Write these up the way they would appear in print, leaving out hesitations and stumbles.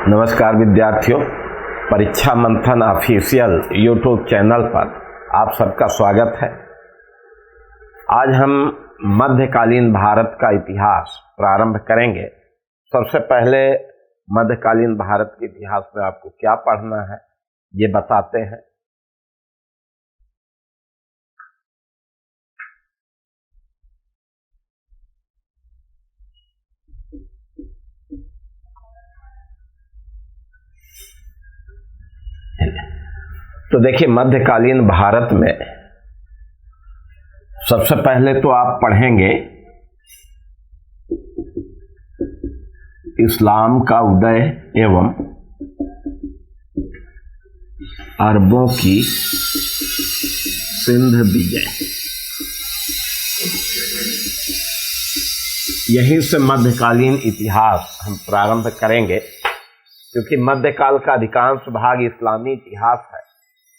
नमस्कार विद्यार्थियों, परीक्षा मंथन ऑफिशियल यूट्यूब चैनल पर आप सबका स्वागत है। आज हम मध्यकालीन भारत का इतिहास प्रारंभ करेंगे। सबसे पहले मध्यकालीन भारत के इतिहास में आपको क्या पढ़ना है ये बताते हैं। तो देखिए, मध्यकालीन भारत में सबसे पहले तो आप पढ़ेंगे इस्लाम का उदय एवं अरबों की सिंध विजय। यहीं से मध्यकालीन इतिहास हम प्रारंभ करेंगे, क्योंकि मध्यकाल का अधिकांश भाग इस्लामी इतिहास है।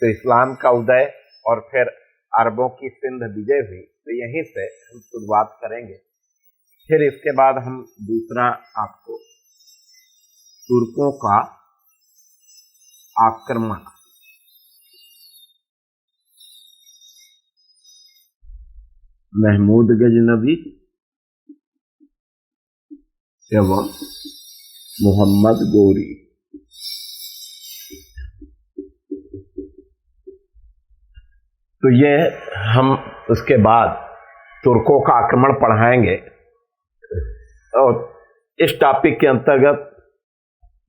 तो इस्लाम का उदय और फिर अरबों की सिंध विजय हुई, तो यहीं से हम शुरुआत करेंगे। फिर इसके बाद हम दूसरा आपको तुर्कों का आक्रमण, महमूद गजनवी एवं मोहम्मद गोरी, तो ये हम उसके बाद तुर्कों का आक्रमण पढ़ाएंगे। और इस टॉपिक के अंतर्गत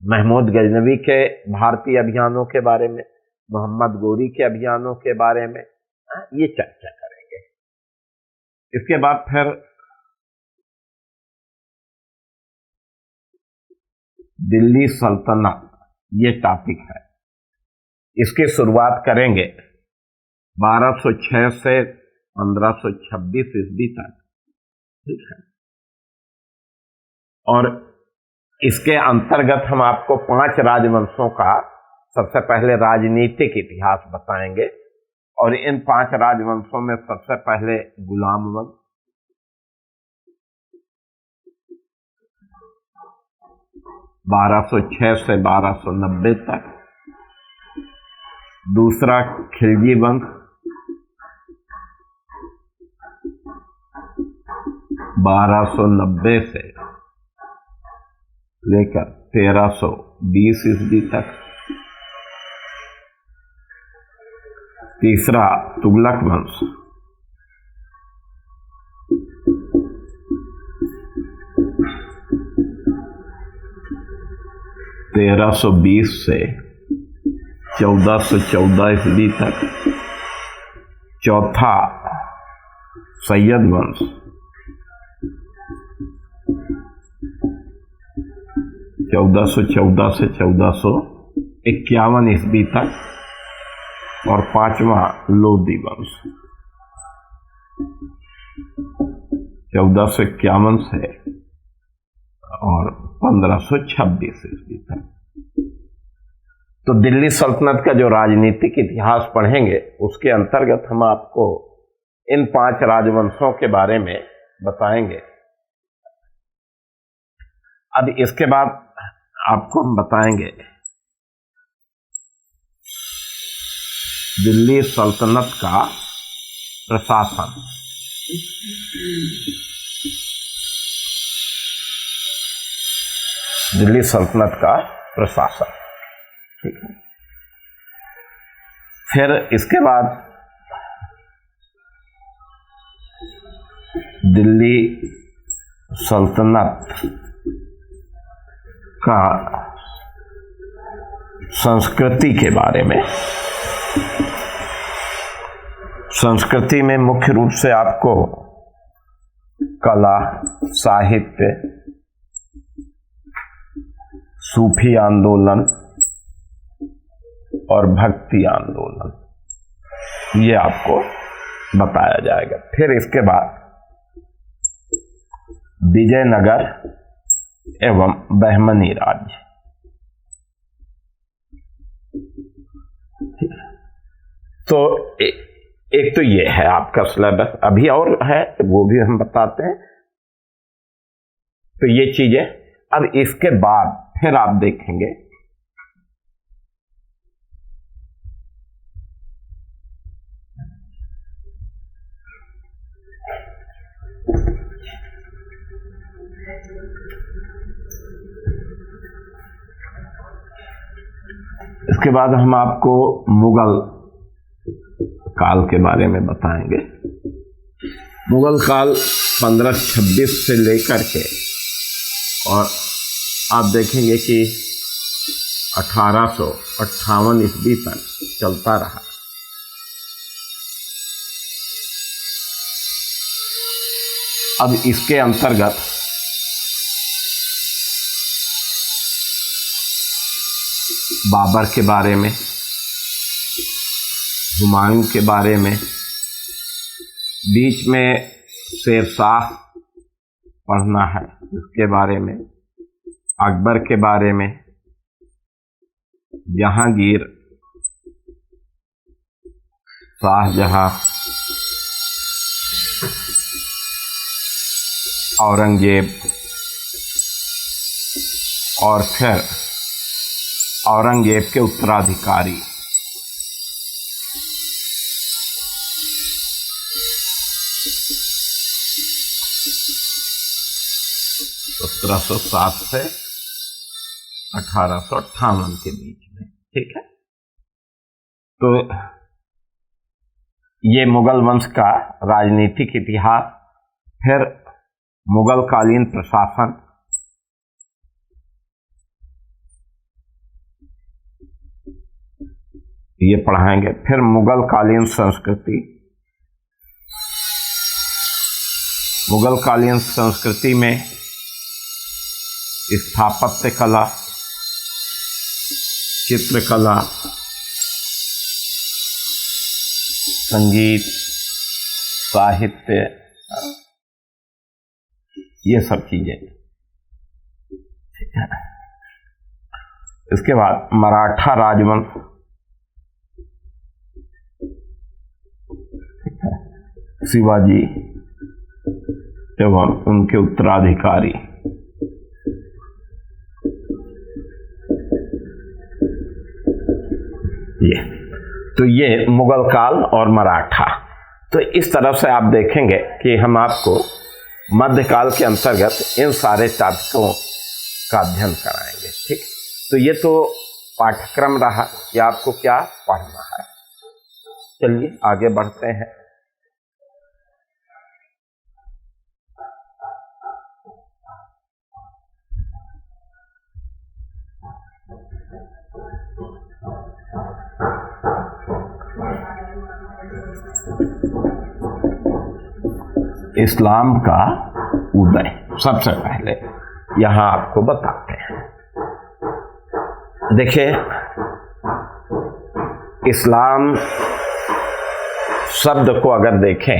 महमूद गजनवी के भारतीय अभियानों के बारे में, मोहम्मद गोरी के अभियानों के बारे में ये चर्चा करेंगे। इसके बाद फिर दिल्ली सल्तनत, ये टॉपिक है। इसकी शुरुआत करेंगे 1206 से 1526 ईस्वी तक, ठीक है। और इसके अंतर्गत हम आपको 5 राजवंशों का सबसे पहले राजनीतिक इतिहास बताएंगे। और इन 5 राजवंशों में सबसे पहले गुलाम वंश, 1206 से 1290 तक। दूसरा खिलजी वंश, 1290 से लेकर 1320 ईस्वी तक। तीसरा तुगलक वंश, 1320 से 1414 ईस्वी तक। चौथा सैयद वंश, 1414 से 1451 ईस्वी तक। और पांचवा लोधी वंश, 1451 से और 1526 ईस्वी तक। तो दिल्ली सल्तनत का जो राजनीतिक इतिहास पढ़ेंगे, उसके अंतर्गत हम आपको इन 5 राजवंशों के बारे में बताएंगे। अब इसके बाद आपको हम बताएंगे दिल्ली सल्तनत का प्रशासन। दिल्ली सल्तनत का प्रशासन, ठीक है। फिर इसके बाद दिल्ली सल्तनत का संस्कृति के बारे में। संस्कृति में मुख्य रूप से आपको कला, साहित्य, सूफी आंदोलन और भक्ति आंदोलन, ये आपको बताया जाएगा। फिर इसके बाद विजयनगर एवं बहमनी राज्य। तो एक तो ये है आपका सिलेबस, अभी और है वो भी हम बताते हैं। तो ये चीजें, अब इसके बाद फिर आप देखेंगे इसके बाद हम आपको मुगल काल के बारे में बताएंगे। मुगल काल 1526 से लेकर के और आप देखेंगे कि 1858 ईस्वी तक चलता रहा। अब इसके अंतर्गत बाबर के बारे में, हुमायूं के बारे में, बीच में शेरशाह पढ़ना है उसके बारे में, अकबर के बारे में, जहांगीर, शाहजहां, औरंगजेब और फिर औरंगजेब के उत्तराधिकारी। तो 1707 से 1858 के बीच में, ठीक है। तो ये मुगल वंश का राजनीतिक इतिहास, फिर मुगल कालीन प्रशासन, ये पढ़ाएंगे, फिर मुगल कालीन संस्कृति। मुगल कालीन संस्कृति में स्थापत्य कला, चित्रकला, संगीत, साहित्य, ये सब चीजें। इसके बाद मराठा राजवंश, शिवाजी एवं उनके उत्तराधिकारी। ये मुगल काल और मराठा। तो इस तरफ से आप देखेंगे कि हम आपको मध्यकाल के अंतर्गत इन सारे टॉपिकों का अध्ययन कराएंगे, ठीक। तो ये तो पाठ्यक्रम रहा कि आपको क्या पढ़ना है। चलिए आगे बढ़ते हैं। इस्लाम का उदय सबसे पहले यहां आपको बताते हैं। देखिए, इस्लाम शब्द को अगर देखें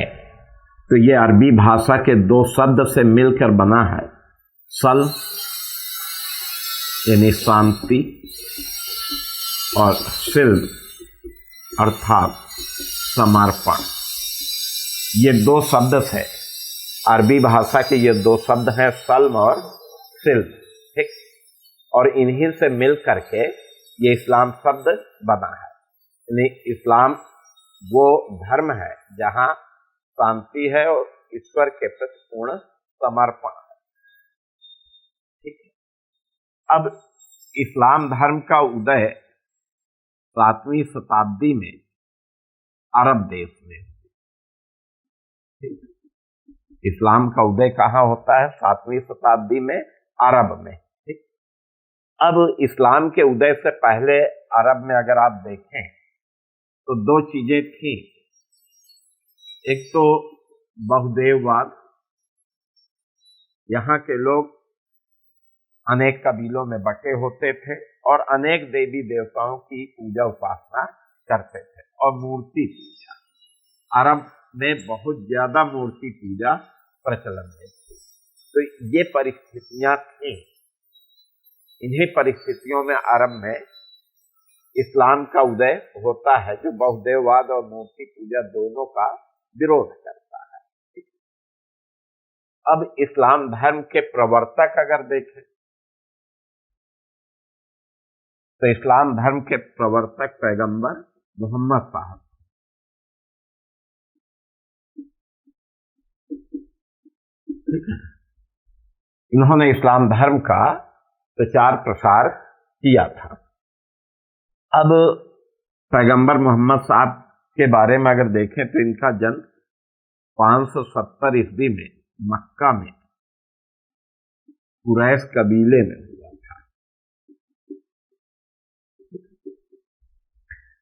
तो ये अरबी भाषा के दो शब्द से मिलकर बना है। सल यानी शांति और सिल्म अर्थात समर्पण। ये दो शब्द से, अरबी भाषा के ये दो शब्द हैं, सल्म और सिल्म, ठीक। और इन्हीं से मिल करके ये इस्लाम शब्द बना है। यानी इस्लाम वो धर्म है जहां शांति है और ईश्वर के प्रति पूर्ण समर्पण है, ठीक है। अब इस्लाम धर्म का उदय 7वीं शताब्दी में अरब देश में। इस्लाम का उदय कहाँ होता है? 7वीं शताब्दी में अरब में, ठीक। अब इस्लाम के उदय से पहले अरब में अगर आप देखें तो दो चीजें थी। एक तो बहुदेववाद, यहाँ के लोग अनेक कबीलों में बटे होते थे और अनेक देवी देवताओं की पूजा उपासना करते थे और मूर्ति पूजा। अरब में बहुत ज्यादा मूर्ति पूजा प्रचलन में थी। तो ये परिस्थितियां थी। इन्हीं परिस्थितियों में अरब में इस्लाम का उदय होता है, जो बहुदेववाद और मूर्ति पूजा दोनों का विरोध करता है। अब इस्लाम धर्म के प्रवर्तक अगर देखें तो इस्लाम धर्म के प्रवर्तक पैगंबर मोहम्मद साहब। इन्होंने इस्लाम धर्म का प्रचार प्रसार किया था। अब पैगंबर मोहम्मद साहब के बारे में अगर देखें तो इनका जन्म 570 ईस्वी में मक्का में कुरैश कबीले में हुआ था।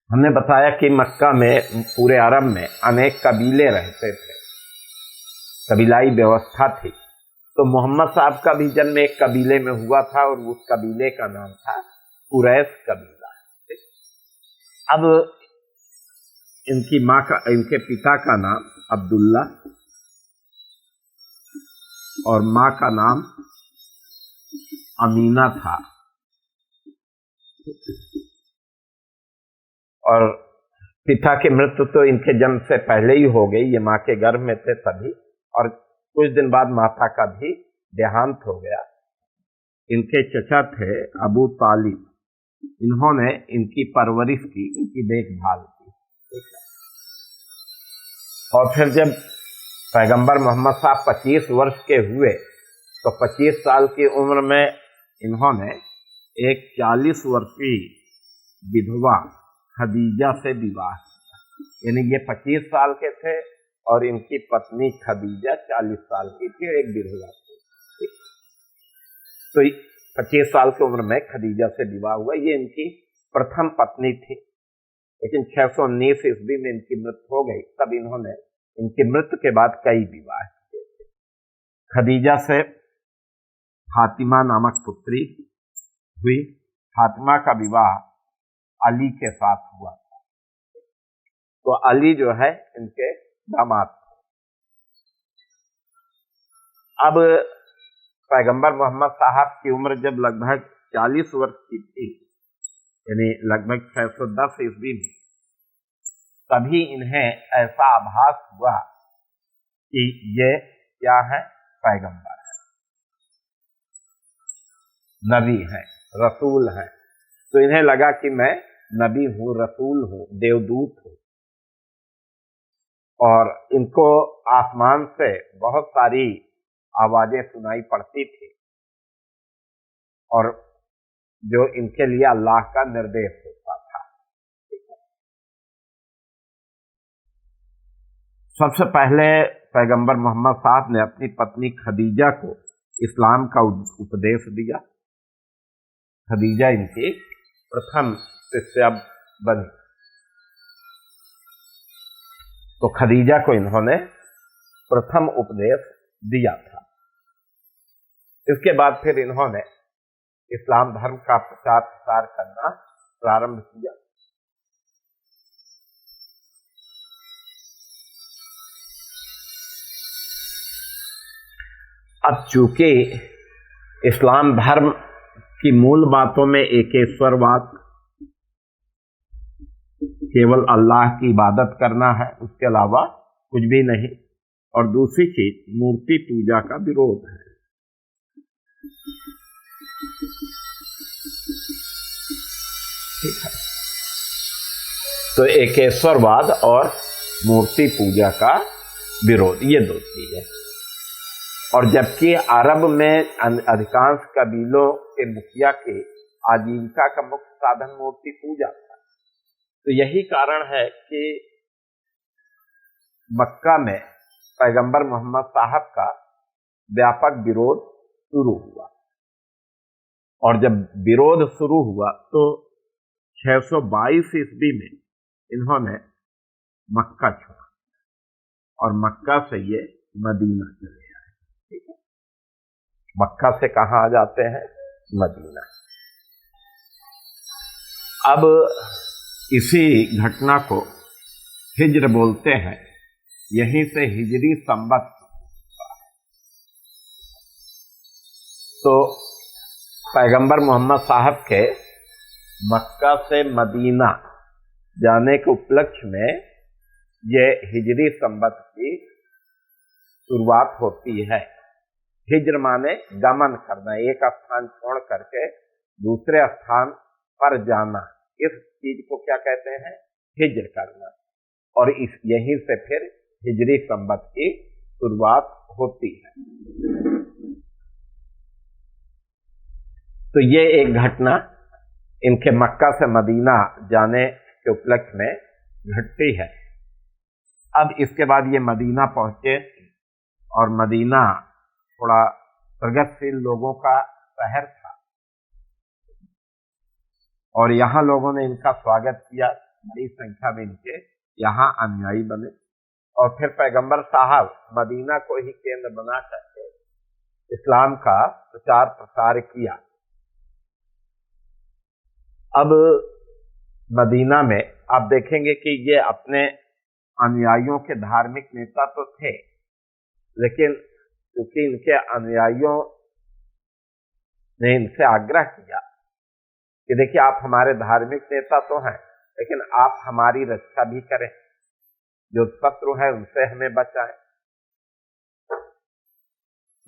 हमने बताया कि मक्का में पूरे अरब में अनेक कबीले रहते थे, कबीलाई व्यवस्था थी। तो मोहम्मद साहब का भी जन्म एक कबीले में हुआ था और उस कबीले का नाम था कुरैश कबीला। अब इनके पिता का नाम अब्दुल्ला और मां का नाम अमीना था। और पिता की मृत्यु तो इनके जन्म से पहले ही हो गई, ये मां के गर्भ में थे तभी, और कुछ दिन बाद माता का भी देहांत हो गया। इनके चचा थे अबू तालिब, इन्होंने इनकी परवरिश की, इनकी देखभाल की। और फिर जब पैगंबर मोहम्मद साहब 25 वर्ष के हुए तो 25 साल की उम्र में इन्होंने एक 40 वर्षीय विधवा खदीजा से विवाह किया। यानी ये 25 साल के थे और इनकी पत्नी खदीजा 40 साल की थी, एक विधवा थी। तो 25 साल की उम्र में खदीजा से विवाह हुआ। ये इनकी प्रथम पत्नी थी, लेकिन 619 ईस्वी में इनकी मृत्यु हो गई। तब इन्होंने इनकी मृत्यु के बाद कई विवाह किए थे। खदीजा से फातिमा नामक पुत्री हुई। फातिमा का विवाह अली के साथ हुआ था। तो अली जो है इनके दामाद थे। अब पैगंबर मोहम्मद साहब की उम्र जब लगभग 40 वर्ष की थी, यानी लगभग 610 ईस्वी में, तभी इन्हें ऐसा आभास हुआ कि ये क्या है, पैगंबर है, नबी है, रसूल है। तो इन्हें लगा कि मैं नबी हूं, रसूल हूं, देवदूत हूं। और इनको आसमान से बहुत सारी आवाजें सुनाई पड़ती थी और जो इनके लिए अल्लाह का निर्देश होता था। सबसे पहले पैगंबर मोहम्मद साहब ने अपनी पत्नी खदीजा को इस्लाम का उपदेश दिया। खदीजा इनकी प्रथम शिष्या बनी। तो खदीजा को इन्होंने प्रथम उपदेश दिया था। इसके बाद फिर इन्होंने इस्लाम धर्म का प्रचार प्रसार करना प्रारंभ किया। अब चूंकि इस्लाम धर्म की मूल बातों में एकेश्वरवाद, केवल अल्लाह की इबादत करना है, उसके अलावा कुछ भी नहीं, और दूसरी चीज मूर्ति पूजा का विरोध है। ठीक है, तो एकेश्वरवाद और मूर्ति पूजा का विरोध, ये दो चीजें। और जबकि अरब में अधिकांश कबीलों के मुखिया के आजीविका का मुख्य साधन मूर्ति पूजा था। तो यही कारण है कि मक्का में पैगंबर मोहम्मद साहब का व्यापक विरोध शुरू हुआ। और जब विरोध शुरू हुआ तो 622 ईस्वी में इन्होंने मक्का छोड़ा और मक्का से ये मदीना चले आए। ठीक है, मक्का से कहां आ जाते हैं, मदीना। अब इसी घटना को हिज्र बोलते हैं। यहीं से हिजरी संवत। तो पैगंबर मोहम्मद साहब के मक्का से मदीना जाने के उपलक्ष्य में ये हिजरी संवत की शुरुआत होती है। हिज्र माने गमन करना, एक स्थान छोड़ करके दूसरे स्थान पर जाना। इस चीज को क्या कहते हैं, हिज्र करना। और इस यहीं से फिर हिजरी संवत की शुरुआत होती है। तो ये एक घटना इनके मक्का से मदीना जाने के उपलक्ष्य में घटती है। अब इसके बाद ये मदीना पहुंचे और मदीना थोड़ा प्रगतिशील लोगों का शहर था और यहाँ लोगों ने इनका स्वागत किया, बड़ी संख्या में इनके यहाँ अनुयायी बने और फिर पैगंबर साहब मदीना को ही केंद्र बना करके इस्लाम का प्रचार प्रसार किया। अब मदीना में आप देखेंगे कि ये अपने अनुयायियों के धार्मिक नेता तो थे, लेकिन क्योंकि इनके अनुयायियों ने इनसे आग्रह किया कि देखिए आप हमारे धार्मिक नेता तो हैं, लेकिन आप हमारी रक्षा भी करें, जो शत्रु है उनसे हमें बचाएं।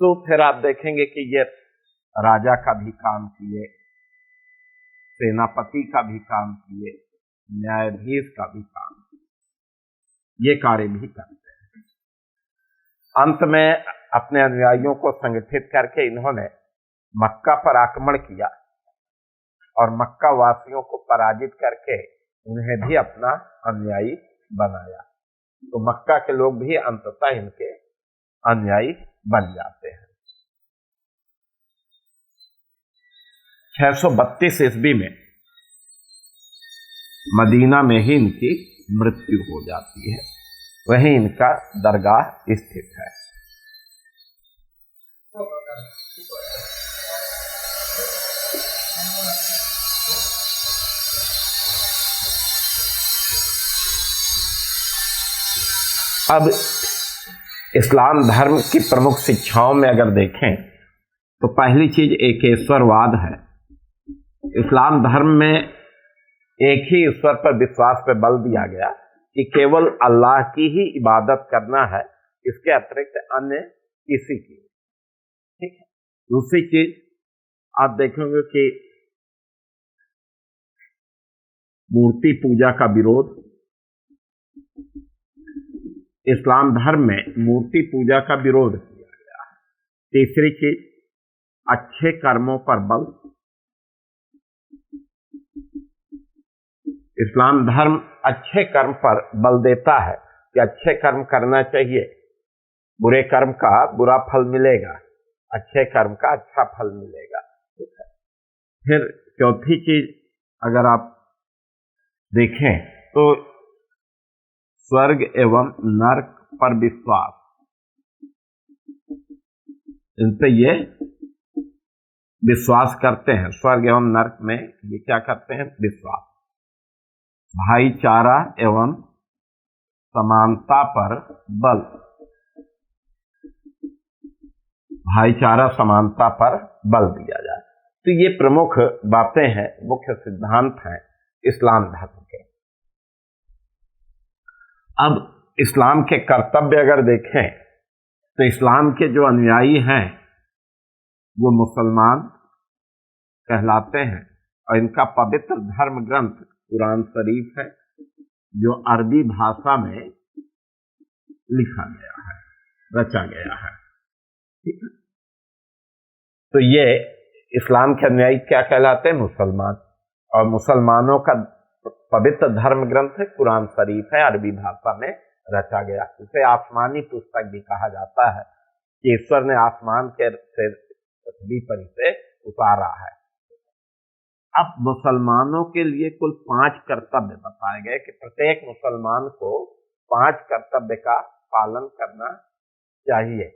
तो फिर आप देखेंगे कि ये राजा का भी काम किए, सेनापति का भी काम किए, न्यायाधीश का भी काम किए, ये कार्य भी करते हैं। अंत में अपने अनुयायियों को संगठित करके इन्होंने मक्का पर आक्रमण किया और मक्का वासियों को पराजित करके उन्हें भी अपना अनुयायी बनाया। तो मक्का के लोग भी अंततः इनके अनुयायी बन जाते हैं। 632 ईस्वी में मदीना में ही इनकी मृत्यु हो जाती है, वहीं इनका दरगाह स्थित है। अब इस्लाम धर्म की प्रमुख शिक्षाओं में अगर देखें तो पहली चीज एकेश्वरवाद है। इस्लाम धर्म में एक ही ईश्वर पर विश्वास पे बल दिया गया कि केवल अल्लाह की ही इबादत करना है, इसके अतिरिक्त अन्य किसी की। ठीक है। दूसरी चीज आप देखेंगे कि मूर्ति पूजा का विरोध। इस्लाम धर्म में मूर्ति पूजा का विरोध किया गया है। तीसरी चीज अच्छे कर्मों पर बल। इस्लाम धर्म अच्छे कर्म पर बल देता है कि अच्छे कर्म करना चाहिए, बुरे कर्म का बुरा फल मिलेगा, अच्छे कर्म का अच्छा फल मिलेगा। फिर चौथी चीज अगर आप देखें तो स्वर्ग एवं नरक पर विश्वास। इन पे ये विश्वास करते हैं, स्वर्ग एवं नरक में ये क्या करते हैं? विश्वास। भाईचारा एवं समानता पर बल। भाईचारा समानता पर बल दिया जाए। तो ये प्रमुख बातें हैं, मुख्य सिद्धांत हैं इस्लाम धर्म के। अब इस्लाम के कर्तव्य अगर देखें तो इस्लाम के जो अनुयायी हैं वो मुसलमान कहलाते हैं और इनका पवित्र धर्म ग्रंथ कुरान शरीफ है, जो अरबी भाषा में लिखा गया है, रचा गया है। ठीक है। तो ये इस्लाम के अनुयायी क्या कहलाते हैं? मुसलमान। और मुसलमानों का पवित्र धर्म ग्रंथ है कुरान शरीफ है, अरबी भाषा में रचा गया। इसे आसमानी पुस्तक भी कहा जाता है कि ईश्वर ने आसमान के से पृथ्वी पर इसे उतारा है। अब मुसलमानों के लिए कुल 5 कर्तव्य बताए गए कि प्रत्येक मुसलमान को 5 कर्तव्य का पालन करना चाहिए।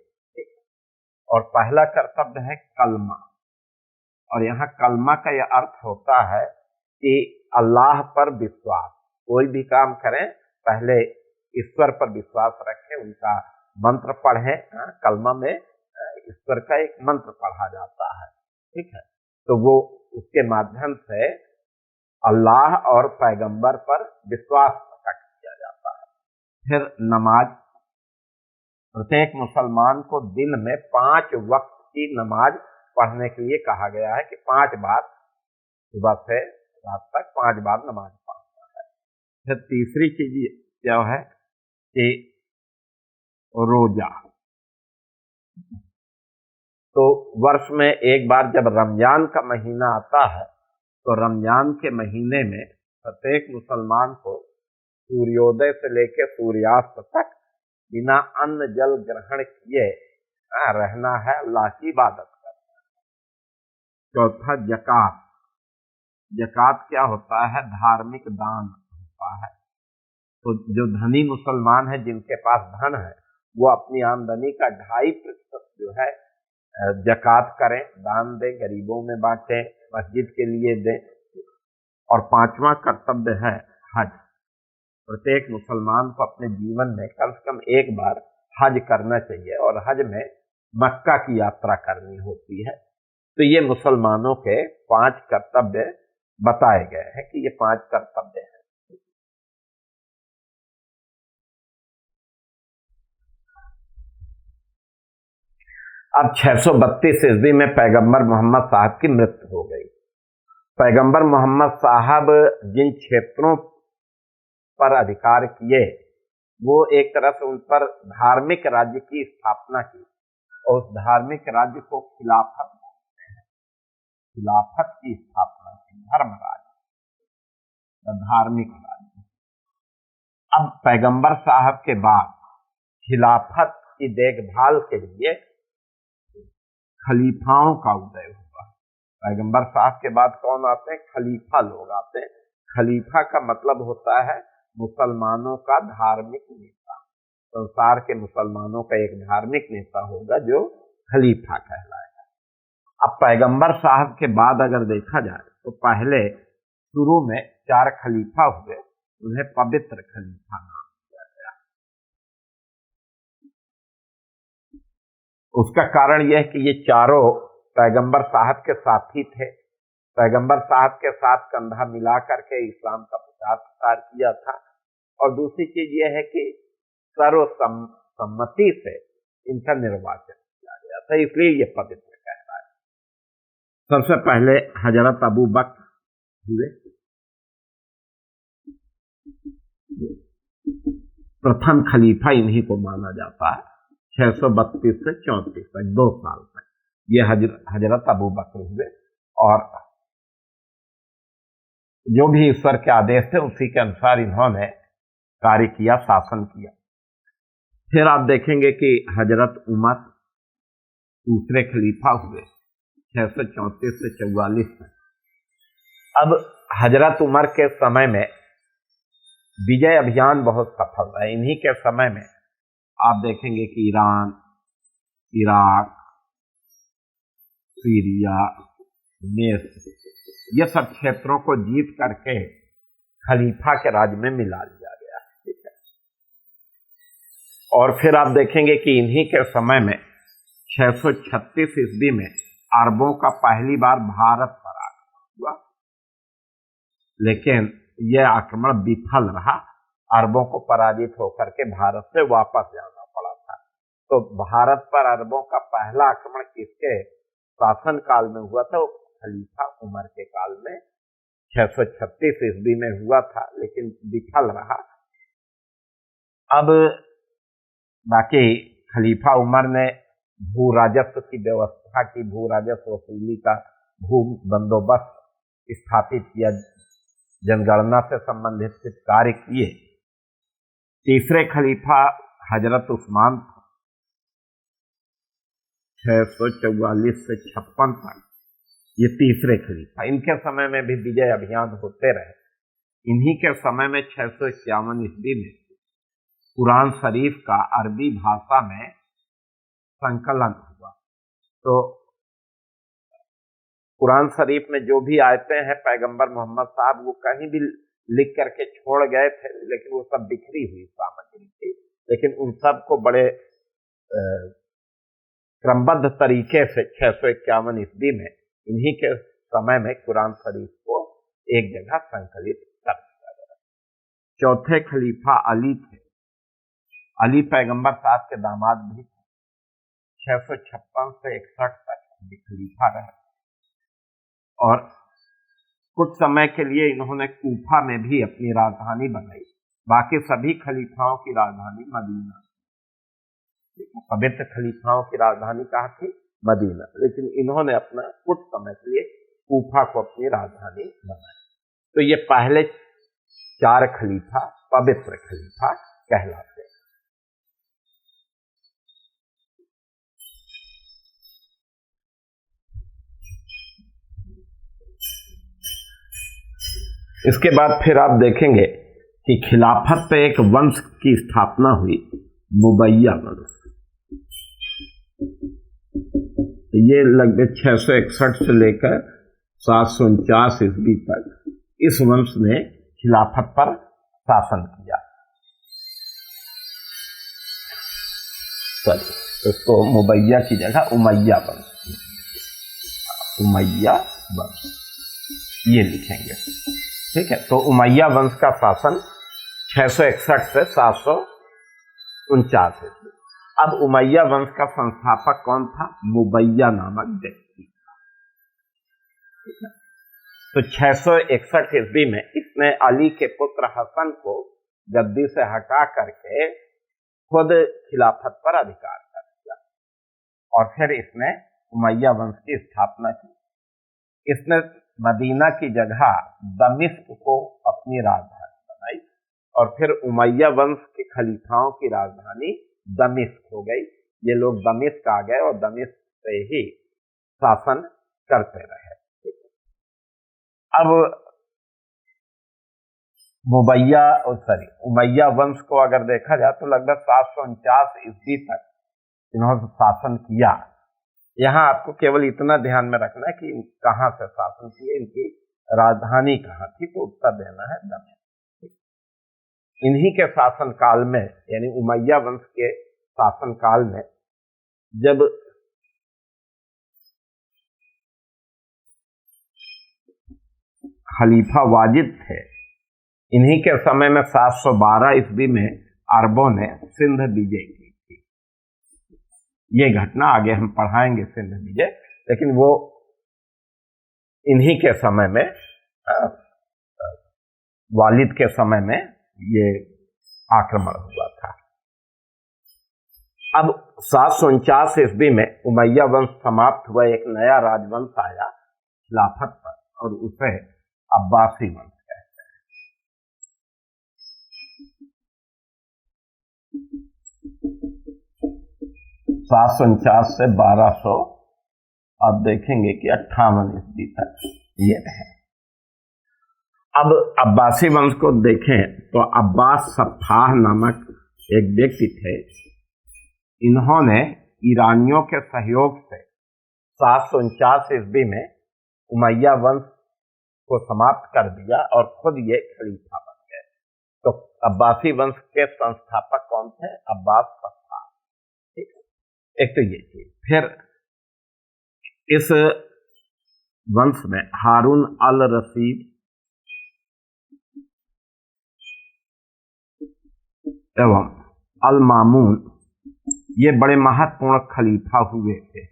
और पहला कर्तव्य है कलमा। और यहाँ कलमा का यह अर्थ होता है कि अल्लाह पर विश्वास। कोई भी काम करें पहले ईश्वर पर विश्वास रखें, उनका मंत्र पढ़ें। कलमा में ईश्वर का एक मंत्र पढ़ा जाता है। ठीक है। तो वो उसके माध्यम से अल्लाह और पैगंबर पर विश्वास प्रकट किया जाता है। फिर नमाज। प्रत्येक मुसलमान को दिन में 5 वक्त की नमाज पढ़ने के लिए कहा गया है कि 5 बार सुबह से रात तक 5 बार नमाज पढ़ना है। फिर तीसरी चीज क्या है कि रोजा। तो वर्ष में एक बार जब रमजान का महीना आता है तो रमजान के महीने में प्रत्येक मुसलमान को सूर्योदय से लेकर सूर्यास्त तक बिना अन्न जल ग्रहण किए रहना है, अल्लाह की इबादत करना है। चौथा ज़कात। ज़कात क्या होता है? धार्मिक दान होता है। तो जो धनी मुसलमान है, जिनके पास धन है, वो अपनी आमदनी का 2.5% जो है ज़कात करें, दान दें, गरीबों में बांटें, मस्जिद के लिए दें। और 5वां कर्तव्य है हज। प्रत्येक मुसलमान को अपने जीवन में कम से कम एक बार हज करना चाहिए और हज में मक्का की यात्रा करनी होती है। तो ये मुसलमानों के 5 कर्तव्य बताए गए हैं कि ये 5 कर्तव्य हैं। अब 632 ईस्वी में पैगंबर मोहम्मद साहब की मृत्यु हो गई। पैगंबर मोहम्मद साहब जिन क्षेत्रों पर अधिकार किए, वो एक तरह से उन पर धार्मिक राज्य की स्थापना की और उस धार्मिक राज्य को खिलाफत बोलते हैं। खिलाफत की स्थापना की, धर्म राज्य, धार्मिक राज्य। अब पैगंबर साहब के बाद खिलाफत की देखभाल के लिए खलीफाओं का उदय हुआ। पैगंबर साहब के बाद कौन आते हैं? खलीफा लोग आते हैं। खलीफा का मतलब होता है मुसलमानों का धार्मिक नेता। संसार के मुसलमानों का एक धार्मिक नेता होगा जो खलीफा कहलाएगा। अब पैगंबर साहब के बाद अगर देखा जाए तो पहले शुरू में 4 खलीफा हुए, उन्हें पवित्र खलीफा नाम दिया गया। उसका कारण यह है कि ये चारों पैगंबर साहब के साथी थे। पैगंबर साहब के साथ कंधा मिला करके इस्लाम का प्रचार किया था। और दूसरी चीज यह है कि सर्वसम्मति से इनका निर्वाचन किया गया था, इसलिए ये पवित्र कहलाता है। सबसे पहले हजरत अबू बकर हुए, प्रथम खलीफा इन्हीं को माना जाता है। 632 से 34 तक 2 साल तक ये हजरत अबू बकर हुए और जो भी ईश्वर के आदेश थे उसी के अनुसार इन्होंने कार्य किया, शासन किया। फिर आप देखेंगे कि हजरत उमर दूसरे खलीफा हुए 634 से 44 तक। अब हजरत उमर के समय में विजय अभियान बहुत सफल रहा। इन्हीं के समय में आप देखेंगे कि ईरान, इराक, सीरिया, मिस्र, ये सब क्षेत्रों को जीत करके खलीफा के राज में मिला लिया गया। ठीक है। और फिर आप देखेंगे कि इन्हीं के समय में 636 ईस्वी में अरबों का पहली बार भारत पर आक्रमण हुआ, लेकिन यह आक्रमण विफल रहा। अरबों को पराजित होकर के भारत से वापस जाना पड़ा था। तो भारत पर अरबों का पहला आक्रमण किसके शासन काल में हुआ था? खलीफा उमर के काल में 636 ईस्वी में हुआ था, लेकिन विफल रहा। अब बाकी खलीफा उमर ने भू राजस्व की व्यवस्था की, भू राजस्व वसूली का भू बंदोबस्त स्थापित किया, जनगणना से संबंधित कुछ कार्य किए। तीसरे खलीफा हजरत उस्मान 644 से 56 तक, ये तीसरे खलीफा। इनके समय में भी विजय अभियान होते रहे। इन्हीं के समय में 651 ईस्वी में कुरान शरीफ का अरबी भाषा में संकलन हुआ। तो कुरान शरीफ में जो भी आयतें हैं, पैगंबर मोहम्मद साहब वो कहीं भी लिख करके छोड़ गए थे, लेकिन वो सब बिखरी हुई सामग्री थी। लेकिन उन सब को बड़े क्रमबद्ध तरीके से 651 ईस्वी में इन्हीं के समय में कुरान शरीफ को एक जगह संकलित कर दिया गया। चौथे खलीफा अली थे। अली पैगंबर साहब के दामाद भी थे। 656 से 61 तक खलीफा रहे और कुछ समय के लिए इन्होंने कूफा में भी अपनी राजधानी बनाई। बाकी सभी खलीफाओं की राजधानी मदीना, पवित्र खलीफाओं की राजधानी कहाँ थी? मदीना। लेकिन इन्होंने अपना कुछ समय के लिए कूफा को अपनी राजधानी बनाई। तो ये पहले 4 खलीफा पवित्र खलीफा कहलाते हैं। इसके बाद फिर आप देखेंगे कि खिलाफत पे एक वंश की स्थापना हुई, मुबैया वंश। ये लगभग 661 से लेकर 749 ईस्वी तक इस वंश ने खिलाफत पर शासन किया। सॉरी, इसको मुबैया की जगह उमैया वंश, उमैया वंश ये लिखेंगे, ठीक है। तो उमैया वंश का शासन 661 से 749 ईस्वी। अब उमैया वंश का संस्थापक कौन था? मुबैया नामक व्यक्ति था, ठीक है। तो 661 ईस्वी में इसने अली के पुत्र हसन को गद्दी से हटा करके खुद खिलाफत पर अधिकार कर दिया और फिर इसने उमैया वंश की स्थापना की। इसने मदीना की जगह दमिश्क को अपनी राजधानी बनाई और फिर उमैया वंश के खलीफाओं की राजधानी दमिश्क हो गई। ये लोग दमिश्क आ गए और दमिश्क से ही शासन करते रहे। अब उमैया वंश को अगर देखा जाए तो लगभग 749 ईस्वी तक इन्होंने शासन किया। यहाँ आपको केवल इतना ध्यान में रखना है कि कहाँ से शासन किए, इनकी राजधानी कहाँ थी, तो उत्तर देना है दमिश्क। इन्हीं के शासन काल में, यानी उमैया वंश के शासन काल में, जब खलीफा वाजिद थे, इन्हीं के समय में 712 ईस्वी में अरबों ने सिंध विजय की थी। ये घटना आगे हम पढ़ाएंगे, सिंध विजय, लेकिन वो इन्हीं के समय में, वालिद के समय में ये आक्रमण हुआ था। अब 749 ईस्वी में उमैया वंश समाप्त हुआ, एक नया राजवंश आया खिलाफत पर और उसे अब्बासी वंश कहते हैं। 749 से 1200 आप देखेंगे कि 58 ईस्वी तक ये रहे। अब अब्बासी वंश को देखें तो अब्बास सफ्फाह नामक एक व्यक्ति थे। इन्होंने ईरानियों के सहयोग से 749 ईस्वी में उमैया वंश को समाप्त कर दिया और खुद ये खलीफा बन गए। तो अब्बासी वंश के संस्थापक कौन थे? अब्बास सफ्फाह, ठीक है। एक तो ये चीज। फिर इस वंश में हारून अल रशीद एवं अल मामून ये बड़े महत्वपूर्ण खलीफा हुए थे।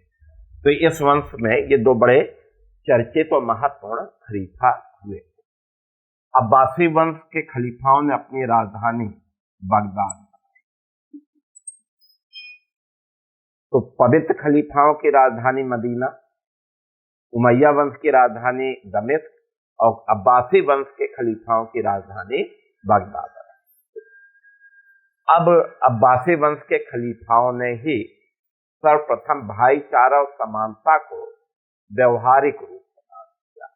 तो इस वंश में ये दो बड़े चर्चित और महत्वपूर्ण खलीफा हुए। अब्बासी वंश के खलीफाओं ने अपनी राजधानी बगदाद बनाई। तो पवित्र खलीफाओं की राजधानी मदीना, उमैया वंश की राजधानी दमिश्क और अब्बासी वंश के खलीफाओं की राजधानी बगदाद। अब अब्बासी वंश के खलीफाओं ने ही सर्वप्रथम भाईचारा और समानता को व्यवहारिक रूप बना दिया।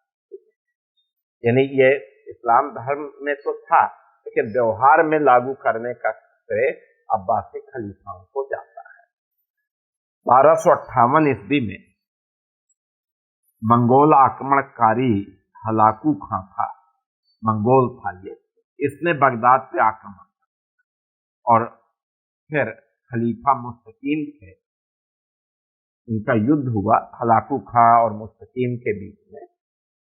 यानी ये इस्लाम धर्म में तो था, लेकिन व्यवहार में लागू करने का श्रेय अब्बासी खलीफाओं को जाता है। 1258 ईस्वी में मंगोल आक्रमणकारी हलाकू खां था, मंगोल था ये, इसने बगदाद पे आक्रमण और फिर खलीफा मुस्तकीम थे, इनका युद्ध हुआ हलाकू खां और मुस्तकीम के बीच में,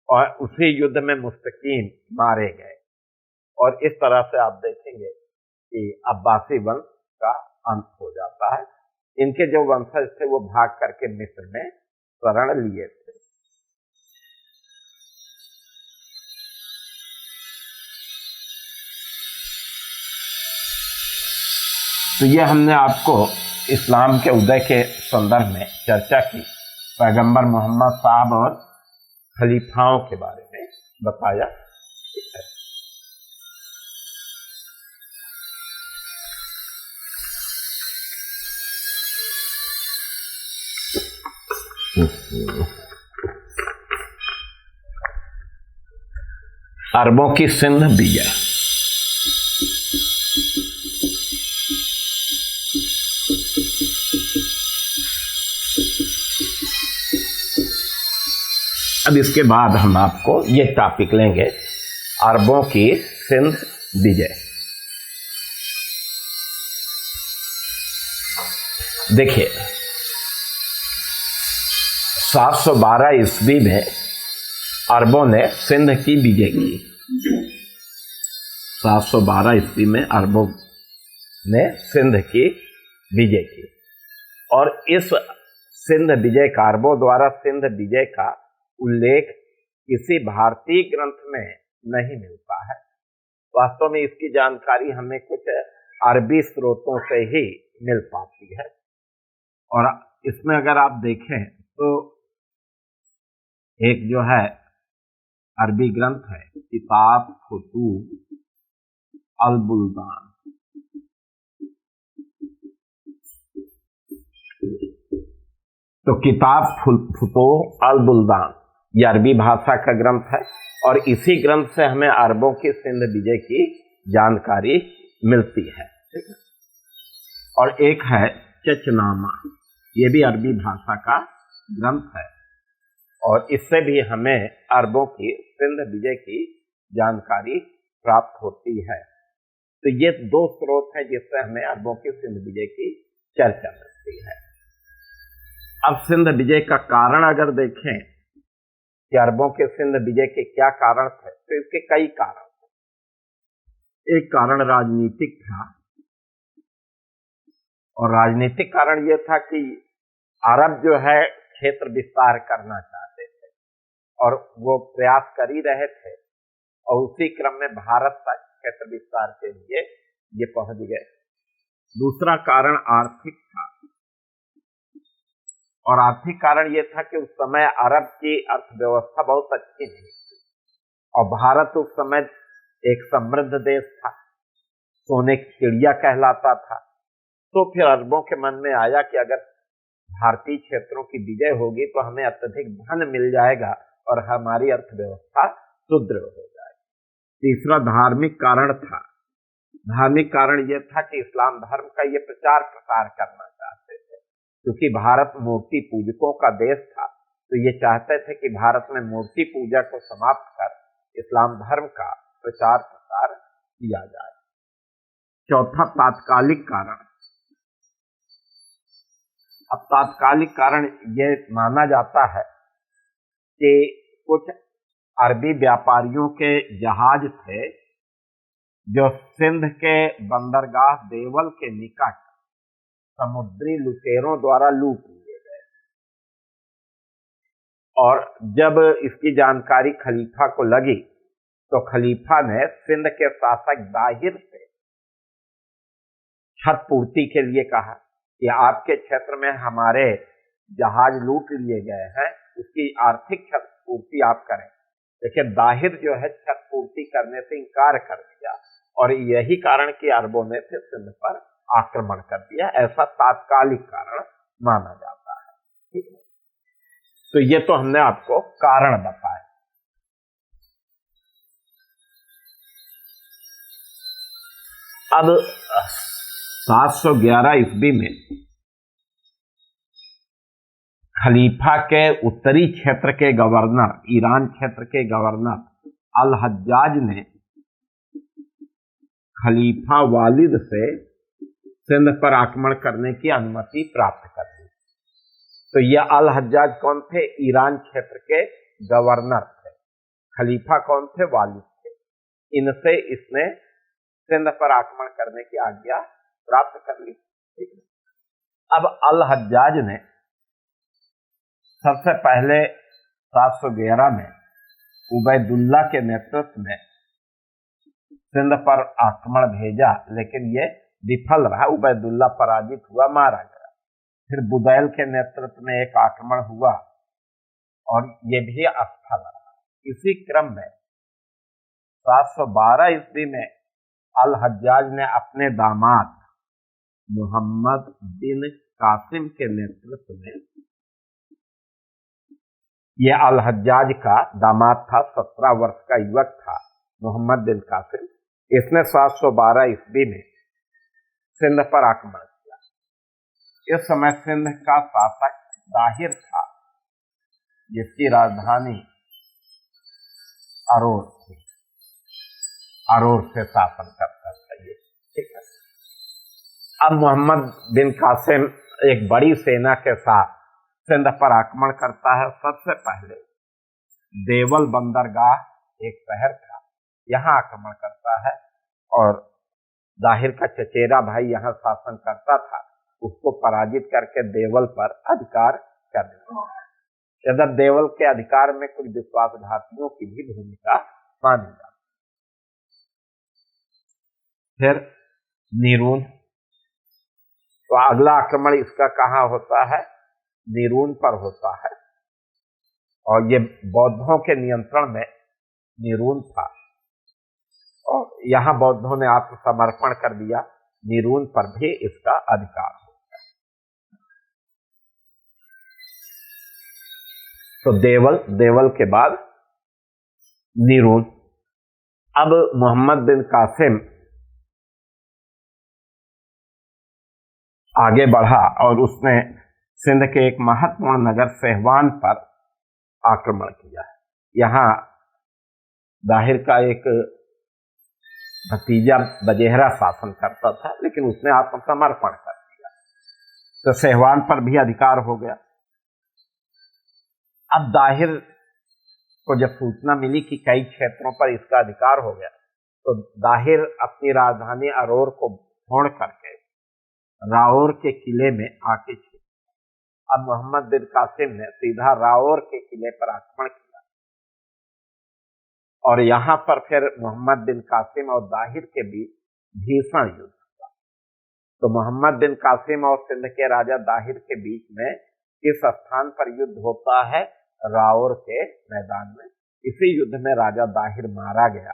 और उसी युद्ध में मुस्तकीम मारे गए। और इस तरह से आप देखेंगे कि अब्बासी वंश का अंत हो जाता है। इनके जो वंशज थे वो भाग करके मिस्र में शरण लिए थे। तो ये हमने आपको इस्लाम के उदय के संदर्भ में चर्चा की, पैगंबर मोहम्मद साहब और खलीफाओं के बारे में बताया है। अरबों की सिंध विजय। अब इसके बाद हम आपको ये टॉपिक लेंगे, अरबों की सिंध विजय। देखिए 712 ईस्वी में अरबों ने सिंध की विजय की। 712 ईस्वी में अरबों ने सिंध की विजय की और इस सिंध विजय का, अरबों द्वारा सिंध विजय का उल्लेख किसी भारतीय ग्रंथ में नहीं मिलता है। वास्तव में इसकी जानकारी हमें कुछ अरबी स्रोतों से ही मिल पाती है और इसमें अगर आप देखें तो एक जो है अरबी ग्रंथ है किताब फुतूह अल बुल्दान। तो किताब फुतूह अल बुल्दान ये अरबी भाषा का ग्रंथ है और इसी ग्रंथ से हमें अरबों की सिंध विजय की जानकारी मिलती है, ठीक है। और एक है चचनामा, ये भी अरबी भाषा का ग्रंथ है और इससे भी हमें अरबों की सिंध विजय की जानकारी प्राप्त होती है। तो ये दो स्रोत हैं जिससे हमें अरबों की सिंध विजय की चर्चा मिलती है। अब सिंध विजय का कारण अगर देखें कि अरबों के सिंध विजय के क्या कारण थे, तो इसके कई कारण थे। एक कारण राजनीतिक था और राजनीतिक कारण यह था कि अरब जो है क्षेत्र विस्तार करना चाहते थे और वो प्रयास कर ही रहे थे और उसी क्रम में भारत तक क्षेत्र विस्तार के लिए ये पहुंच गए। दूसरा कारण आर्थिक था और आर्थिक कारण यह था कि उस समय अरब की अर्थव्यवस्था बहुत अच्छी नहीं थी और भारत उस समय एक समृद्ध देश था, सोने की चिड़िया कहलाता था। तो फिर अरबों के मन में आया कि अगर भारतीय क्षेत्रों की विजय होगी तो हमें अत्यधिक धन मिल जाएगा और हमारी अर्थव्यवस्था सुदृढ़ हो जाएगी। तीसरा धार्मिक कारण था। धार्मिक कारण यह था कि इस्लाम धर्म का ये प्रचार प्रसार करना चाहते थे, क्योंकि भारत मूर्ति पूजकों का देश था। तो ये चाहते थे कि भारत में मूर्ति पूजा को समाप्त कर इस्लाम धर्म का प्रचार प्रसार किया जाए। चौथा तात्कालिक कारण। अब तात्कालिक कारण यह माना जाता है कि कुछ अरबी व्यापारियों के जहाज थे जो सिंध के बंदरगाह देवल के निकट समुद्री लुटेरों द्वारा लूट लिए गए और जब इसकी जानकारी खलीफा को लगी तो खलीफा ने सिंध के शासक दाहिर से छत पूर्ति के लिए कहा कि आपके क्षेत्र में हमारे जहाज लूट लिए गए हैं, उसकी आर्थिक छत पूर्ति आप करें। लेकिन दाहिर जो है छत पूर्ति करने से इनकार कर दिया और यही कारण कि अरबों ने फिर सिंध पर आक्रमण कर दिया। ऐसा तात्कालिक कारण माना जाता है, ठीक है। तो ये तो हमने आपको कारण बताए। अब 711 ईस्वी में खलीफा के उत्तरी क्षेत्र के गवर्नर, ईरान क्षेत्र के गवर्नर अल हज्जाज ने खलीफा वालिद से सिंध पर आक्रमण करने की अनुमति प्राप्त कर ली। तो यह अल हज्जाज कौन थे? ईरान क्षेत्र के गवर्नर थे। खलीफा कौन थे? वालिद थे। इनसे इसने सिंध पर आक्रमण करने की आज्ञा प्राप्त कर ली, ठीक है। अब अल हज्जाज ने सबसे पहले 711 में उबैदुल्ला के नेतृत्व में सिंध पर आक्रमण भेजा, लेकिन ये विफल रहा। उबैदुल्ला पराजित हुआ, मारा गया। फिर बुदैल के नेतृत्व में एक आक्रमण हुआ और ये भी असफल रहा। इसी क्रम में 712 ईस्वी में अल हज्जाज ने अपने दामाद मोहम्मद बिन कासिम के नेतृत्व में, यह अल हज्जाज का दामाद था, 17 वर्ष का युवक था मोहम्मद बिन कासिम। इसने 712 ईस्वी में सिंध पर आक्रमण किया। इस समय सिंध का शासक दाहिर था, जिसकी राजधानी अरोर थी। अरोर से शासन करता था ये, ठीक है। अब मोहम्मद बिन कासिम एक बड़ी सेना के साथ सिंध पर आक्रमण करता है। सबसे पहले देवल बंदरगाह एक शहर था, यहाँ आक्रमण करता है और दाहिर का चचेरा भाई यहाँ शासन करता था, उसको पराजित करके देवल पर अधिकार कर देता है। इधर देवल के अधिकार में कुछ विश्वासघातियों की भी भूमिका मानी जाती। फिर नीरून, तो अगला आक्रमण इसका कहाँ होता है? नीरून पर होता है, और ये बौद्धों के नियंत्रण में नीरून था, और यहाँ बौद्धों ने आत्मसमर्पण कर दिया। नीरून पर भी इसका अधिकार हो गया। तो देवल के बाद नीरून। अब मोहम्मद बिन कासिम आगे बढ़ा और उसने सिंध के एक महत्वपूर्ण नगर सेहवान पर आक्रमण किया। यहाँ दाहिर का एक भतीजा बजेहरा शासन करता था, लेकिन उसने आत्मसमर्पण कर दिया, तो सेहवान पर भी अधिकार हो गया। अब दाहिर को जब सूचना मिली कि कई क्षेत्रों पर इसका अधिकार हो गया, तो दाहिर अपनी राजधानी अरोर को छोड़ करके राओर के किले में आके छिप। अब मोहम्मद बिन कासिम ने सीधा राओर के किले पर आक्रमण किया, और यहाँ पर फिर मोहम्मद बिन कासिम और दाहिर के बीच भीषण युद्ध हुआ। तो मोहम्मद बिन कासिम और सिंध के राजा दाहिर के बीच में किस स्थान पर युद्ध होता है? राओर के मैदान में। इसी युद्ध में राजा दाहिर मारा गया।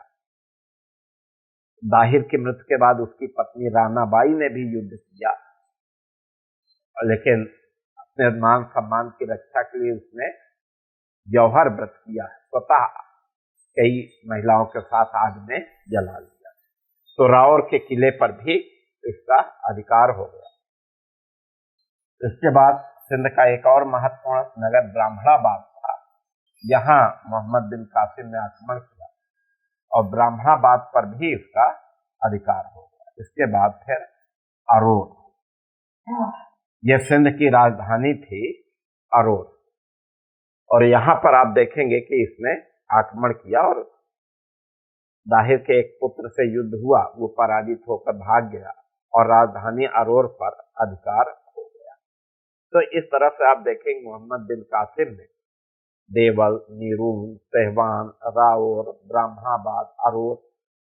दाहिर की मृत्यु के बाद उसकी पत्नी रानाबाई ने भी युद्ध किया, लेकिन अपने मान सम्मान की रक्षा के लिए उसने जौहर व्रत किया, स्वतः कई महिलाओं के साथ आग में जला लिया। तो राओर के किले पर भी इसका अधिकार हो गया। इसके बाद सिंध का एक और महत्वपूर्ण नगर ब्राह्मणाबाद था, यहाँ मोहम्मद बिन कासिम ने आक्रमण किया और ब्राह्मणाबाद पर भी इसका अधिकार हो गया। इसके बाद फिर अरोर, यह सिंध की राजधानी थी अरोर, और यहाँ पर आप देखेंगे कि इसने आक्रमण किया और दाहिर के एक पुत्र से युद्ध हुआ, वो पराजित होकर भाग गया और राजधानी अरोर पर अधिकार हो गया। तो इस तरह से आप देखेंगे मोहम्मद बिन कासिम ने देवल, नीरून, सेहवान, राओर, ब्राह्मणाबाद, अरोर,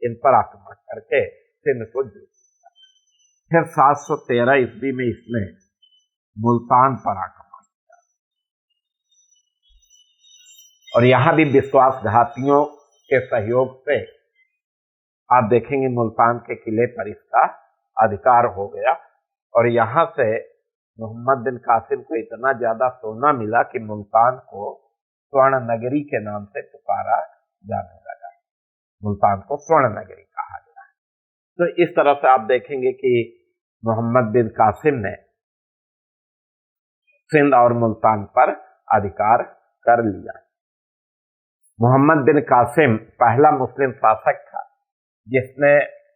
इन पर आक्रमण करके सिंध को जीत लिया। फिर 713 ईस्वी में इसने मुल्तान पर आक्रमण किया, और यहां भी विश्वासघातियों के सहयोग से आप देखेंगे मुल्तान के किले पर इसका अधिकार हो गया। और यहां से मोहम्मद बिन कासिम को इतना ज्यादा सोना मिला कि मुल्तान को स्वर्ण नगरी के नाम से पुकारा जाने लगा। मुल्तान को स्वर्ण नगरी कहा गया। तो इस तरह से आप देखेंगे कि मोहम्मद बिन कासिम ने सिंध और मुल्तान पर अधिकार कर लिया। मोहम्मद बिन कासिम पहला मुस्लिम शासक था जिसने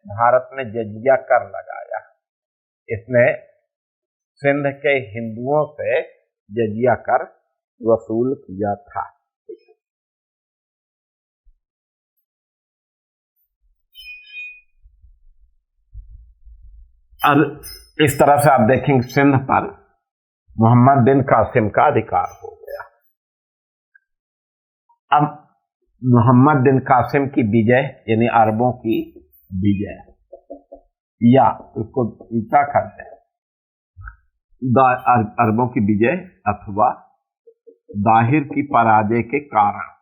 भारत में जजिया कर लगाया। इसने सिंध के हिंदुओं से जजिया कर वसूल किया था। अब इस तरह से आप देखेंगे सिंध पर मोहम्मद बिन कासिम का अधिकार हो गया। अब मोहम्मद बिन कासिम की विजय यानी अरबों की विजय, या उसको ईसा करते हैं अरबों की विजय अथवा दाहिर की पराजय के कारण।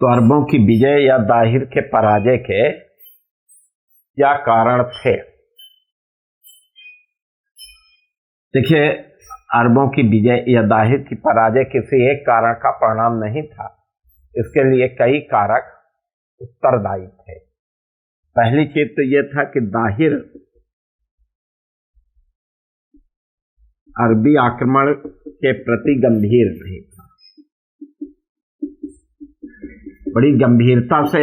तो अरबों की विजय या दाहिर के पराजय के क्या कारण थे? देखिए, अरबों की विजय या दाहिर की पराजय किसी एक कारण का परिणाम नहीं था। इसके लिए कई कारक उत्तरदायी थे। पहली चीज तो यह था कि दाहिर अरबी आक्रमण के प्रति गंभीर नहीं था। बड़ी गंभीरता से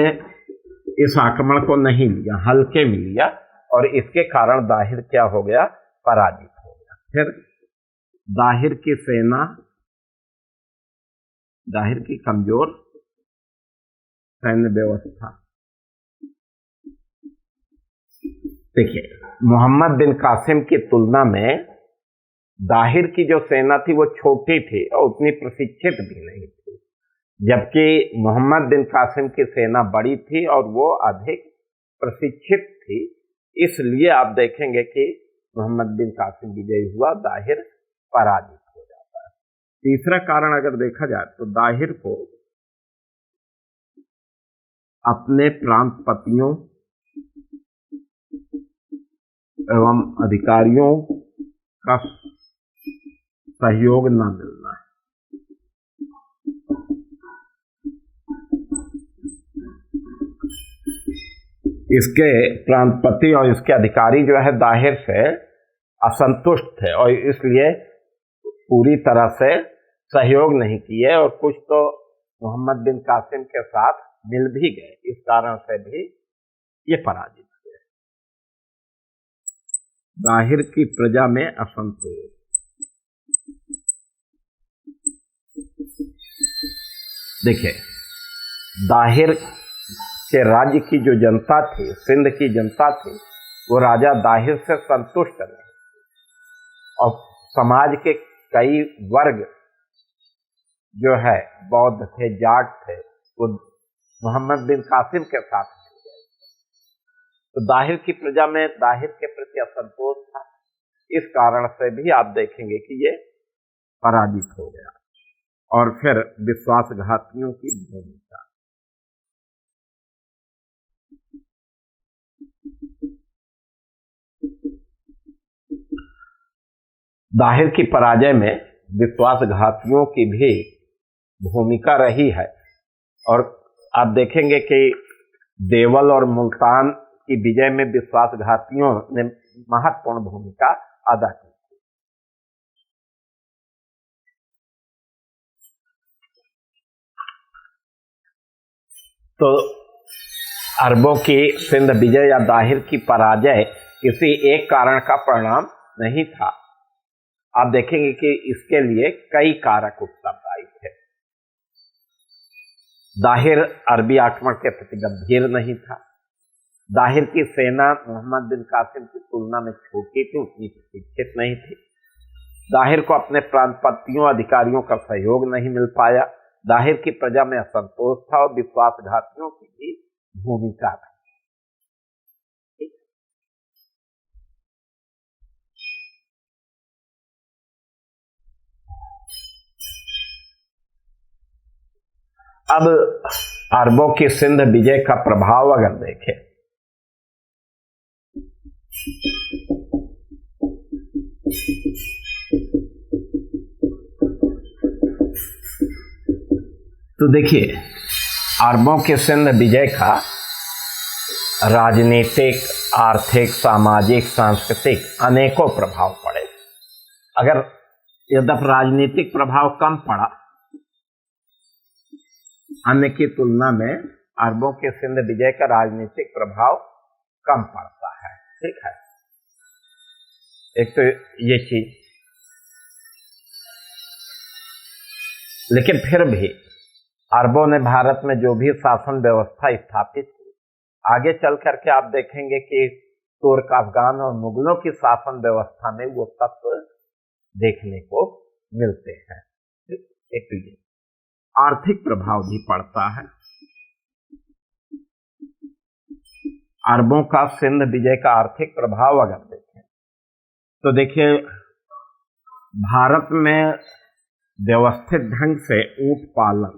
इस आक्रमण को नहीं लिया, हल्के में लिया, और इसके कारण दाहिर क्या हो गया? पराजित हो गया। फिर दाहिर की सेना, दाहिर की कमजोर सैन्य व्यवस्था। देखिए, मोहम्मद बिन कासिम की तुलना में दाहिर की जो सेना थी वो छोटी थी और उतनी प्रशिक्षित भी नहीं थी, जबकि मोहम्मद बिन कासिम की सेना बड़ी थी और वो अधिक प्रशिक्षित थी। इसलिए आप देखेंगे कि मोहम्मद बिन कासिम विजयी हुआ, दाहिर पराजित हो जाता है। तीसरा कारण अगर देखा जाए तो दाहिर को अपने प्रांतपतियों एवं अधिकारियों का सहयोग न मिलना है। इसके प्रांतपति और इसके अधिकारी जो है दाहिर से असंतुष्ट थे और इसलिए पूरी तरह से सहयोग नहीं किए, और कुछ तो मोहम्मद बिन कासिम के साथ मिल भी गए। इस कारण से भी ये पराजित हुए। दाहिर की प्रजा में असंतोष। देखिए, दाहिर के राज्य की जो जनता थी, सिंध की जनता थी, वो राजा दाहिर से संतुष्ट नहीं, और समाज के कई वर्ग जो है, बौद्ध थे, जाट थे, वो मोहम्मद बिन कासिम के साथ मिल गए। तो दाहिर की प्रजा में दाहिर के प्रति असंतोष था। इस कारण से भी आप देखेंगे कि ये पराजित हो गया। और फिर विश्वासघातियों की भूमिका। दाहिर की पराजय में विश्वासघातियों की भी भूमिका रही है, और आप देखेंगे कि देवल और मुल्तान की विजय में विश्वासघातियों ने महत्वपूर्ण भूमिका अदा की। तो अरबों की सिंध विजय या दाहिर की पराजय किसी एक कारण का परिणाम नहीं था। आप देखेंगे कि इसके लिए कई कारक उत्तरदायी थे। दाहिर अरबी आक्रमण के प्रति गंभीर नहीं था। दाहिर की सेना मोहम्मद बिन कासिम की तुलना में छोटी थी, उतनी प्रशिक्षित नहीं थी। दाहिर को अपने प्रांतपतियों अधिकारियों का सहयोग नहीं मिल पाया। दाहिर की प्रजा में असंतोष था और विश्वासघातियों की भी भूमिका थी। अब अरबों की सिंध विजय का प्रभाव अगर देखें तो देखिए, अरबों के सिंध विजय का राजनीतिक, आर्थिक, सामाजिक, सांस्कृतिक अनेकों प्रभाव पड़े। अगर यद्यपि राजनीतिक प्रभाव कम पड़ा अन्य की तुलना में, अरबों के सिंध विजय का राजनीतिक प्रभाव कम पड़ता है। ठीक है, एक तो ये चीज, लेकिन फिर भी अरबों ने भारत में जो भी शासन व्यवस्था स्थापित की, आगे चल करके आप देखेंगे कि तुर्क, अफगान और मुगलों की शासन व्यवस्था में वो तत्व देखने को मिलते हैं। एक तो ये आर्थिक प्रभाव भी पड़ता है। अरबों का सिंध विजय का आर्थिक प्रभाव अगर देखें तो देखिए, भारत में व्यवस्थित ढंग से ऊंट पालन,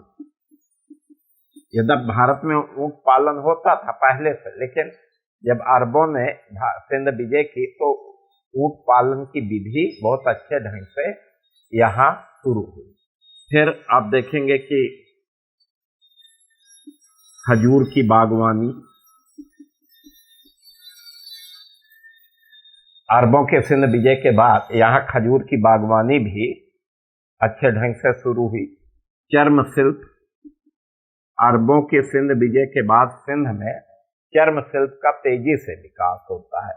यद्यप भारत में ऊंट पालन होता था पहले से, लेकिन जब अरबों ने सिंध विजय की तो ऊंट पालन की विधि बहुत अच्छे ढंग से यहाँ शुरू हुई। फिर आप देखेंगे कि खजूर की बागवानी, अरबों के सिंध विजय के बाद यहाँ खजूर की बागवानी भी अच्छे ढंग से शुरू हुई। चर्म शिल्प, अरबों के सिंध विजय के बाद सिंध में चर्म शिल्प का तेजी से विकास होता है,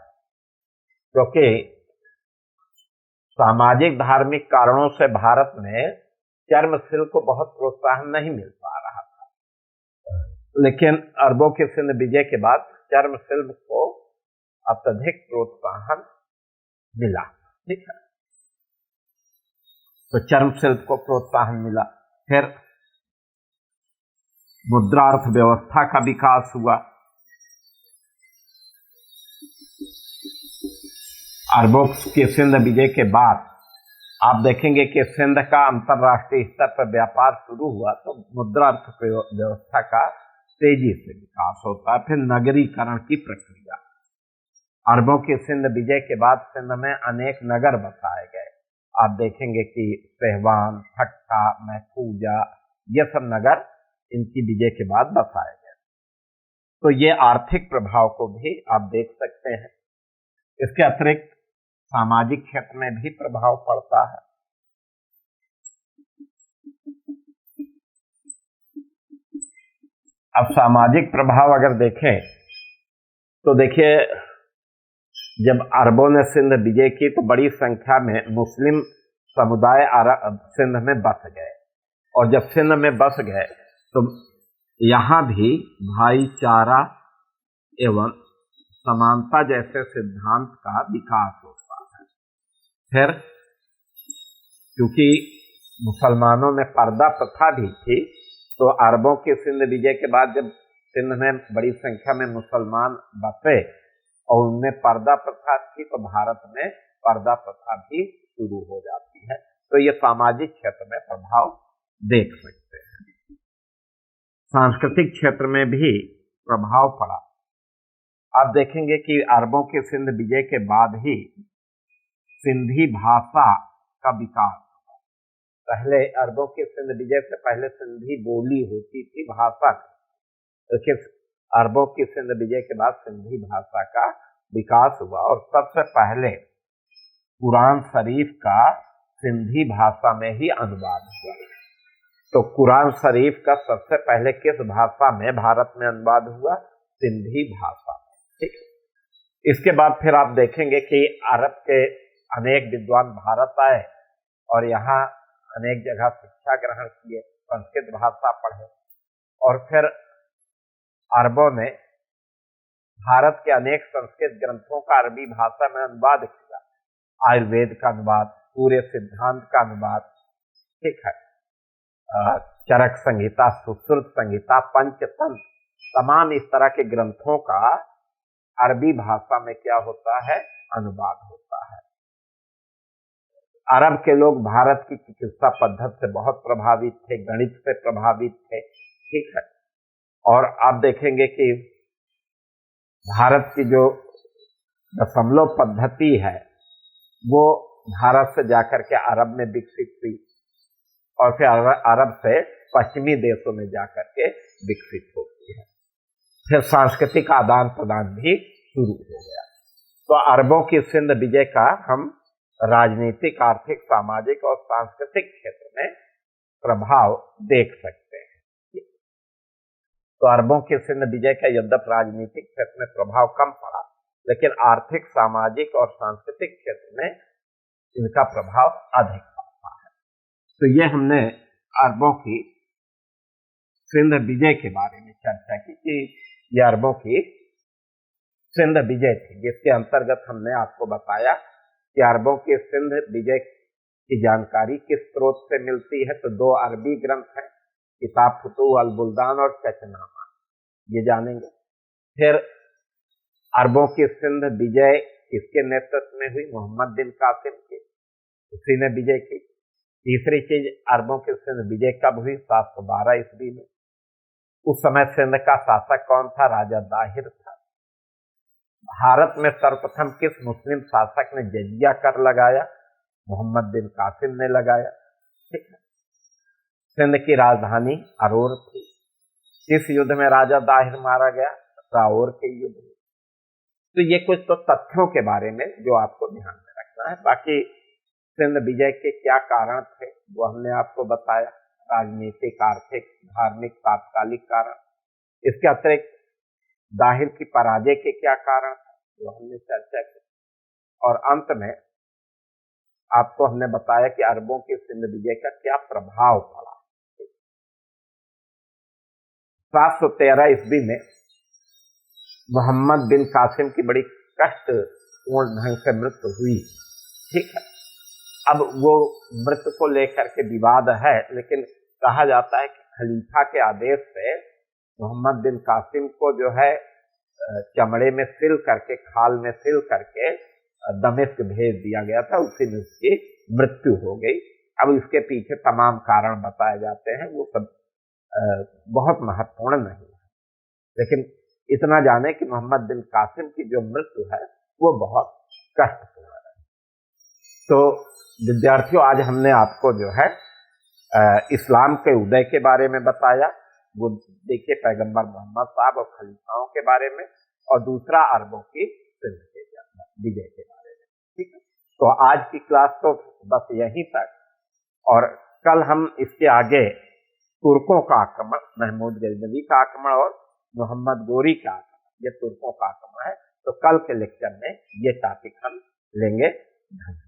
क्योंकि सामाजिक धार्मिक कारणों से भारत में चर्म शिल्प को बहुत प्रोत्साहन नहीं मिल पा रहा था, लेकिन अरबों के सिंध विजय के बाद चर्म शिल्प को अत्यधिक प्रोत्साहन मिला। ठीक है, तो चर्म शिल्प को प्रोत्साहन मिला। फिर मुद्रा अर्थव्यवस्था का विकास हुआ। अरबों के सिंध विजय के बाद आप देखेंगे कि सिंध का अंतरराष्ट्रीय स्तर पर व्यापार शुरू हुआ, तो मुद्रा अर्थव्यवस्था का तेजी से विकास होता है। फिर नगरीकरण की प्रक्रिया, अरबों के सिंध विजय के बाद सिंध में अनेक नगर बसाए गए। आप देखेंगे कि सहवान, ठट्ठा, महफूजा, ये सब नगर इनकी विजय के बाद बसाए गए। तो ये आर्थिक प्रभाव को भी आप देख सकते हैं। इसके अतिरिक्त सामाजिक क्षेत्र में भी प्रभाव पड़ता है। अब सामाजिक प्रभाव अगर देखें तो देखिए, जब अरबों ने सिंध विजय की तो बड़ी संख्या में मुस्लिम समुदाय सिंध में बस गए, और जब सिंध में बस गए तो यहाँ भी भाईचारा एवं समानता जैसे सिद्धांत का विकास होता है। फिर क्योंकि मुसलमानों में पर्दा प्रथा भी थी, तो अरबों के सिंध विजय के बाद जब सिंध में बड़ी संख्या में मुसलमान बसे और उनमें पर्दा प्रथा थी, तो भारत में पर्दा प्रथा भी शुरू हो जाती है। तो ये सामाजिक क्षेत्र में प्रभाव देख सकते हैं। सांस्कृतिक क्षेत्र में भी प्रभाव पड़ा। आप देखेंगे कि अरबों के सिंध विजय के बाद ही सिंधी भाषा का विकास हुआ। पहले अरबों के सिंध विजय से पहले सिंधी बोली होती थी, भाषा, लेकिन अरबों के सिंध विजय के बाद सिंधी भाषा का विकास हुआ, और सबसे पहले कुरान शरीफ का सिंधी भाषा में ही अनुवाद हुआ। तो कुरान शरीफ का सबसे पहले किस भाषा में भारत में अनुवाद हुआ? सिंधी भाषा में। ठीक, इसके बाद फिर आप देखेंगे कि अरब के अनेक विद्वान भारत आए और यहाँ अनेक जगह शिक्षा ग्रहण किए, संस्कृत भाषा पढ़े, और फिर अरबों ने भारत के अनेक संस्कृत ग्रंथों का अरबी भाषा में अनुवाद किया। आयुर्वेद का अनुवाद, पूरे सिद्धांत का अनुवाद, ठीक है, चरक संहिता, सुश्रुत संहिता, पंचतंत्र, तमाम इस तरह के ग्रंथों का अरबी भाषा में क्या होता है? अनुवाद होता है। अरब के लोग भारत की चिकित्सा पद्धति से बहुत प्रभावित थे, गणित से प्रभावित थे, ठीक है, और आप देखेंगे कि भारत की जो दशमलव पद्धति है वो भारत से जाकर के अरब में विकसित हुई, और फिर अरब से पश्चिमी देशों में जाकर के विकसित होती है। फिर सांस्कृतिक आदान प्रदान भी शुरू हो गया। तो अरबों की सिंध विजय का हम राजनीतिक, आर्थिक, सामाजिक और सांस्कृतिक क्षेत्र में प्रभाव देख सकते हैं। तो अरबों के सिंध विजय का यद्यपि राजनीतिक क्षेत्र में प्रभाव कम पड़ा, लेकिन आर्थिक, सामाजिक और सांस्कृतिक क्षेत्र में इनका प्रभाव अधिक पड़ता है। तो ये हमने अरबों की सिंध विजय के बारे में चर्चा की कि ये अरबों की सिंध विजय थी, जिसके अंतर्गत हमने आपको बताया कि अरबों के सिंध विजय की जानकारी किस स्रोत से मिलती है। तो दो अरबी ग्रंथ हैं, किताब फुतूह अल बुल्दान और चचनामा, ये जानेंगे। फिर अरबों की सिंध विजय किसके नेतृत्व में हुई? मोहम्मद बिन कासिम के, उसी ने विजय की। तीसरी चीज, अरबों की सिंध विजय कब हुई? 712 ईस्वी में। उस समय सिंध का शासक कौन था? राजा दाहिर था। भारत में सर्वप्रथम किस मुस्लिम शासक ने जजिया कर लगाया? मोहम्मद बिन कासिम ने लगाया। ठीक है। सिंध की राजधानी अरोर थी। किस युद्ध में राजा दाहिर मारा गया? राओर के युद्ध में। तो ये कुछ तो तथ्यों के बारे में जो आपको ध्यान में रखना है। बाकी सिंध विजय के क्या कारण थे वो हमने आपको बताया, राजनीतिक, आर्थिक, धार्मिक, तात्कालिक कारण। इसके अतिरिक्त दाहिर की पराजय के क्या कारण थे वो हमने चर्चा की। और अंत में आपको हमने बताया कि अरबों की सिंध विजय का क्या प्रभाव पड़ा। 713 ईस्वी में मोहम्मद बिन कासिम की बड़ी कष्टपूर्ण ढंग से मृत्यु हुई। ठीक है। अब वो मृत्यु को लेकर के विवाद है, लेकिन कहा जाता है कि खलीफा के आदेश से मोहम्मद बिन कासिम को जो है चमड़े में सिल करके, खाल में सिल करके दमिश्क भेज दिया गया था। उसी में उसकी मृत्यु हो गई। अब इसके पीछे तमाम कारण बताए जाते हैं, वो सब बहुत महत्वपूर्ण नहीं है, लेकिन इतना जाने कि मोहम्मद बिन कासिम की जो मृत्यु है वो बहुत कष्टपूर्ण है। तो विद्यार्थियों, आज हमने आपको जो है इस्लाम के उदय के बारे में बताया, वो देखिए पैगंबर मोहम्मद साहब और खलीफाओं के बारे में, और दूसरा अरबों की सिंध के विजय के बारे में। ठीक है। तो आज की क्लास तो बस यहीं तक, और कल हम इसके आगे तुर्कों का आक्रमण, महमूद गजनवी का आक्रमण और मोहम्मद गोरी का आक्रमण, ये तुर्कों का आक्रमण है। तो कल के लेक्चर में ये टॉपिक हम लेंगे। धन्यवाद।